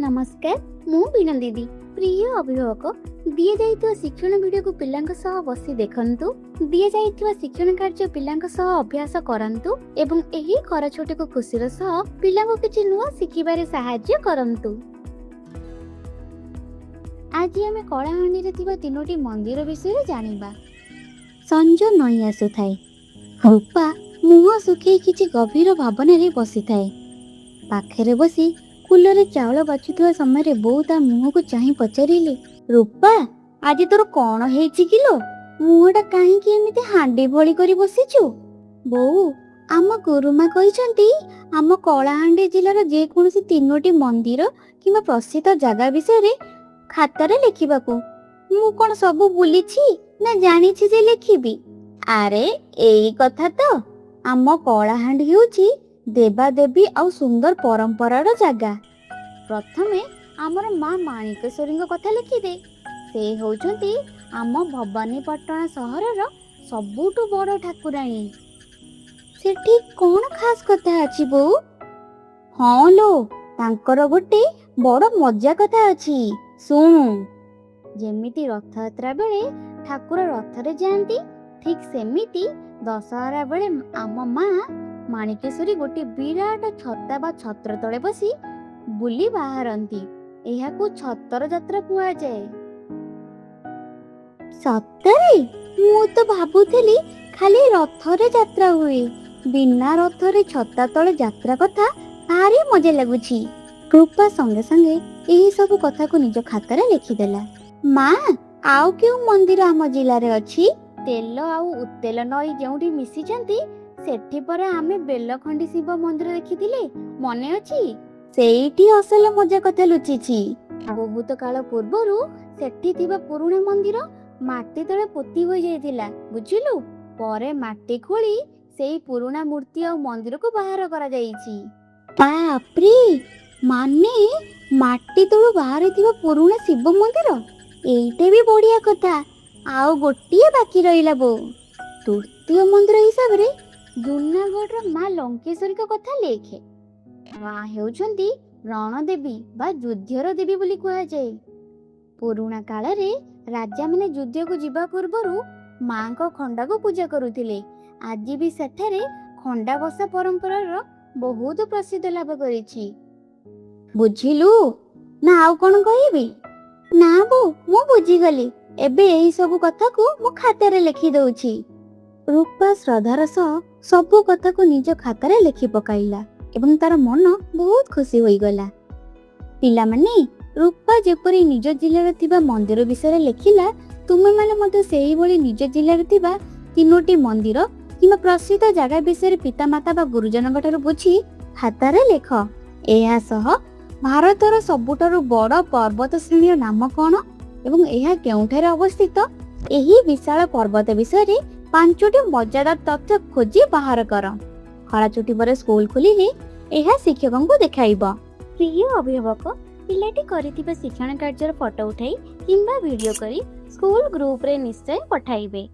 नमस्कार मु बीना दीदी प्रिय अभिभावक दिए जाइथिबा शिक्षण वीडियो को पिलांक सह बसी देखंतु दिए जाइथिबा शिक्षण कार्य पिलांक सह अभ्यास करंतु एवं एही कर छोटे को खुशीर सह पिलांक किछि नुवा शिखिबारे सहाय्य करंतु। आज आमे कलाहांडी रे थिबा तीनोटी मंदिर विषय जानिबा। संज नई आसु थाए रूपा मुह सुखी किछि गभीर भावना रे बसी थाए। पाखरे बसी कुलरे चाउल बाछुवा समय बोऊ ता मुह को चाही पचारिले, रूपा आज तोर कौन हेछि किलो मुहटा काहेकि एमिति हांडी भଳି करी बसिछु? बोऊ आम गुरुमा कहिसंती आम कलाहांडी जिल्लार जे कोनोसी तीनोटी मंदिर किंबा प्रसिद्ध जगह विषय रे खातारे लिखिबाकू। मु कोन सब बुलिछि ना जानिछि जे लिखिबी? अरे एई कथा तो आम कलाहांडी हेउछि देवादेवी आउ सुंदर परंपरार जगह। प्रथमे आमर माँ माणिकेश्वरी कथा लिखिदे। से होउछंती आम भवानीपटना सहरर सबुठु बड़ ठाकुराणी। सेठी कोन खास कथा अछि बो? हाँ लो तांकर गोटे बड़ मजा कथा अछि सुनु। जेमिति रथयात्रा बेले ठाकुर रथरे जांती ठीक सेमिति दशहरा बेले आम माँ माणिकेश्वरी गोटे विराट छता बा छत्र तले बसी बुली बाहरती। एहाकू छतर यात्रा कुआ जाए। सतरे मु तो भाबुथेली खाली रथरे यात्रा हुए, बिना रथरे छता तले यात्रा कथा भारी मजा लगुछि। रूपा संगे संगे एही सब कथा को निज खातारे लिखिदेला। माँ आउ केउ मंदिर आम जिल्ला रे अछि? तेल आउ उतेल नई जेउठी मिसिचंती सेठी परा आमे बेलखंडी शिव मंदिर देखिथिले मने अछि? सेठी असल मजा कथा लुचिछि। बहुत काल पूर्वरु सेठी थिबा पुराना मंदिर माटी तळे पोती होई जायतिला बुझिलु। परे माटी खोली सेई पुराना मूर्ति आ मंदिर को बाहर करा जाईछि। बाप रे माने माटी तळु बाहर थिबा पुराना शिव मंदिर एइटे भी बढ़िया कथा। आउ गोटिए बाकी रहिला बो। तृतीय मंदिर हिसाब रे जूनागढ़ माँ लंकेश्वरी कथा लेखे। माँ हेउछंती रणदेवी बा युद्धर देवी बोली कुहा जाए। पुराना काल रे राजा माने युद्ध को जिबा पूर्वरु माँ को खंडा को पूजा करुथिले। आज भी सेठारे खंडा बसा परंपरार बहुत प्रसिद्ध लाभ करिछि। बुझिलु ना आउ कोन कहिबी? ना बो मु बुझी गली। एबे एही सब कथा को मु खातारे लिखि दउछि। रूपा श्रद्धार सह सबु कथा को निज खातारे लिखि पकाइला एवं तार मन बहुत खुशी होई गला। पिला माने रूपा जेपरी निज जिल्ला थिबा मंदिर विषय लिखिला, तुमे माने मते सेही भली निज जिल्ला थिबा तीनोटी मंदिर किंबा प्रसिद्ध जगह विषय पितामाता बा गुरुजन ठाରୁ बुझी खातारे लेख। एहा सह भारतर सबुठारु बड़ पर्वत श्रेणीर नाम कोन एवं एहा केउठारे अवस्थित एही विशाल पर्वत विषय रे 5टी मजादार तथ्य खोजी बाहर कर। खरा छुट्टी पर स्कूल खोलिले एहा शिक्षकों को देखाइबा। प्रिय अभिभावक पिलाटी करिथिबा शिक्षण कार्यर फोटो उठाई किंबा वीडियो करी स्कूल ग्रुप रे निश्चय पठाइबे।